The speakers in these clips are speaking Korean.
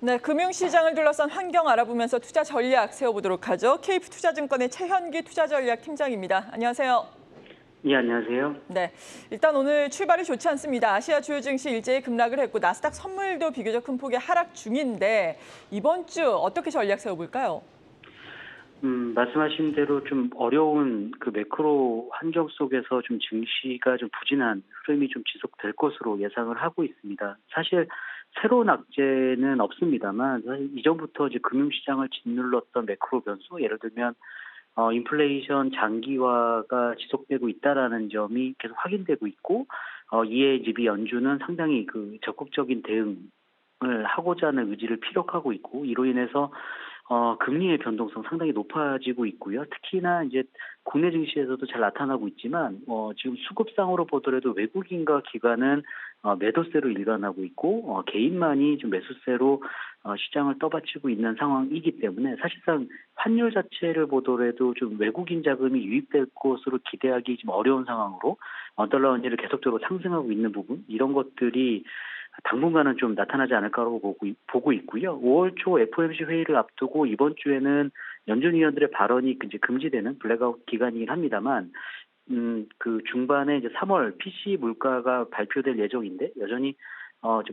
네, 금융시장을 둘러싼 환경 알아보면서 투자 전략 세워보도록 하죠. KF투자증권의 최현기 투자전략팀장입니다. 안녕하세요. 예, 안녕하세요. 네, 일단 오늘 출발이 좋지 않습니다. 아시아 주요 증시 일제히 급락을 했고 나스닥 선물도 비교적 큰 폭의 하락 중인데 이번 주 어떻게 전략 세워볼까요? 말씀하신 대로 좀 어려운 그 매크로 환경 속에서 좀 증시가 좀 부진한 흐름이 좀 지속될 것으로 예상을 하고 있습니다. 사실 새로운 악재는 없습니다만 사실 이전부터 이제 금융시장을 짓눌렀던 매크로 변수, 예를 들면 인플레이션 장기화가 지속되고 있다라는 점이 계속 확인되고 있고, 이에 이제 미 연준은 상당히 그 적극적인 대응을 하고자 하는 의지를 피력하고 있고, 이로 인해서 금리의 변동성 상당히 높아지고 있고요. 특히나 이제 국내 증시에서도 잘 나타나고 있지만 지금 수급상으로 보더라도 외국인과 기관은 매도세로 일관하고 있고 개인만이 좀 매수세로 시장을 떠받치고 있는 상황이기 때문에 사실상 환율 자체를 보더라도 좀 외국인 자금이 유입될 것으로 기대하기 좀 어려운 상황으로 달러 원리를 계속적으로 상승하고 있는 부분, 이런 것들이 당분간은 좀 나타나지 않을까라고 보고 있고요. 5월 초 FOMC 회의를 앞두고 이번 주에는 연준 위원들의 발언이 이제 금지되는 블랙아웃 기간이긴 합니다만, 그 중반에 이제 3월 PC 물가가 발표될 예정인데 여전히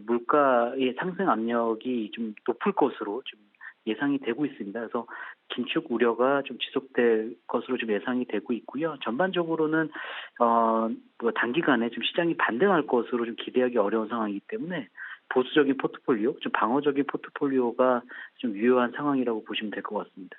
물가의 상승 압력이 좀 높을 것으로 좀 예상이 되고 있습니다. 그래서 긴축 우려가 좀 지속될 것으로 좀 예상이 되고 있고요. 전반적으로는 단기간에 좀 시장이 반등할 것으로 좀 기대하기 어려운 상황이기 때문에 보수적인 포트폴리오, 좀 방어적인 포트폴리오가 좀 유효한 상황이라고 보시면 될 것 같습니다.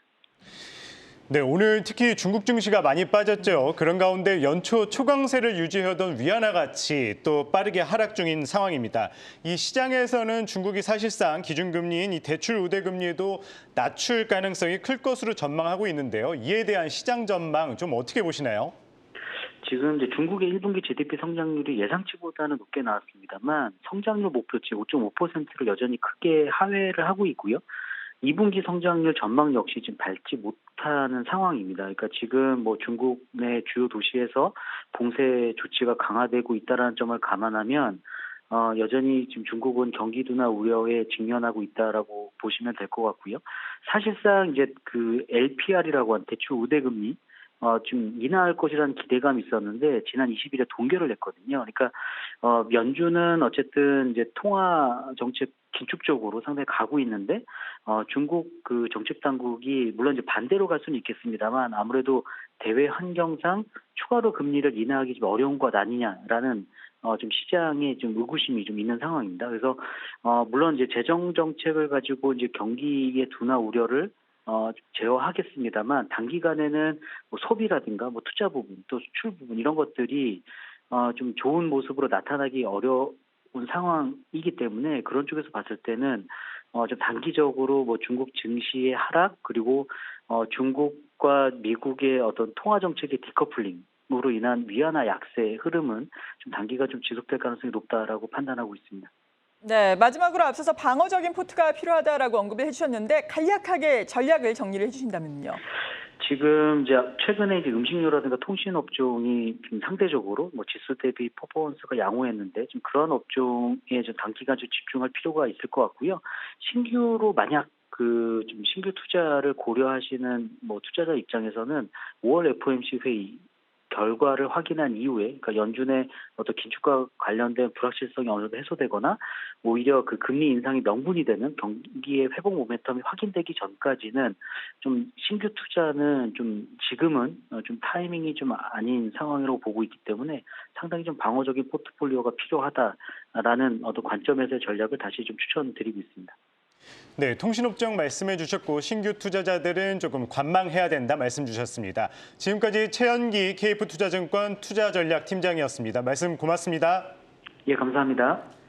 네, 오늘 특히 중국 증시가 많이 빠졌죠. 그런 가운데 연초 초강세를 유지하던 위안화 가치 또 빠르게 하락 중인 상황입니다. 이 시장에서는 중국이 사실상 기준금리인 이 대출 우대금리도 낮출 가능성이 클 것으로 전망하고 있는데요. 이에 대한 시장 전망 좀 어떻게 보시나요? 지금 이제 중국의 1분기 GDP 성장률이 예상치보다는 높게 나왔습니다만 성장률 목표치 5.5%를 여전히 크게 하회를 하고 있고요. 2분기 성장률 전망 역시 지금 밟지 못하는 상황입니다. 그러니까 지금 중국 내 주요 도시에서 봉쇄 조치가 강화되고 있다는 점을 감안하면 여전히 지금 중국은 경기 둔화 우려에 직면하고 있다라고 보시면 될 것 같고요. 사실상 이제 그 LPR이라고 하는 대출 우대금리 좀 인하할 것이라는 기대감이 있었는데 지난 20일에 동결을 했거든요. 그러니까 연준은 어쨌든 이제 통화 정책 긴축적으로 상당히 가고 있는데 중국 그 정책 당국이 물론 이제 반대로 갈 수는 있겠습니다만 아무래도 대외 환경상 추가로 금리를 인하하기 좀 어려운 것 아니냐라는 좀 시장에 좀 의구심이 좀 있는 상황입니다. 그래서 물론 이제 재정 정책을 가지고 이제 경기의 둔화 우려를 제어하겠습니다만 단기간에는 소비라든가 투자 부분 또 수출 부분 이런 것들이 좀 좋은 모습으로 나타나기 어려운 상황이기 때문에 그런 쪽에서 봤을 때는 좀 단기적으로 중국 증시의 하락 그리고 중국과 미국의 어떤 통화 정책의 디커플링으로 인한 위안화 약세 흐름은 좀 단기가 좀 지속될 가능성이 높다라고 판단하고 있습니다. 네, 마지막으로 앞서서 방어적인 포트가 필요하다라고 언급을 해주셨는데 간략하게 전략을 정리를 해주신다면요. 지금 이제 최근에 이제 음식료라든가 통신 업종이 좀 상대적으로 지수 대비 퍼포먼스가 양호했는데 좀 그런 업종에 좀 단기간 좀 집중할 필요가 있을 것 같고요. 신규로 만약 좀 신규 투자를 고려하시는 투자자 입장에서는 5월 FOMC 회의 결과를 확인한 이후에, 그러니까 연준의 어떤 긴축과 관련된 불확실성이 어느 정도 해소되거나 오히려 그 금리 인상이 명분이 되는 경기의 회복 모멘텀이 확인되기 전까지는 좀 신규 투자는 좀 지금은 좀 타이밍이 좀 아닌 상황이라고 보고 있기 때문에 상당히 좀 방어적인 포트폴리오가 필요하다라는 어떤 관점에서의 전략을 다시 좀 추천드리고 있습니다. 네, 통신업종 말씀해 주셨고 신규 투자자들은 조금 관망해야 된다 말씀 주셨습니다. 지금까지 최현기 KF투자증권 투자전략팀장이었습니다. 말씀 고맙습니다. 예, 감사합니다.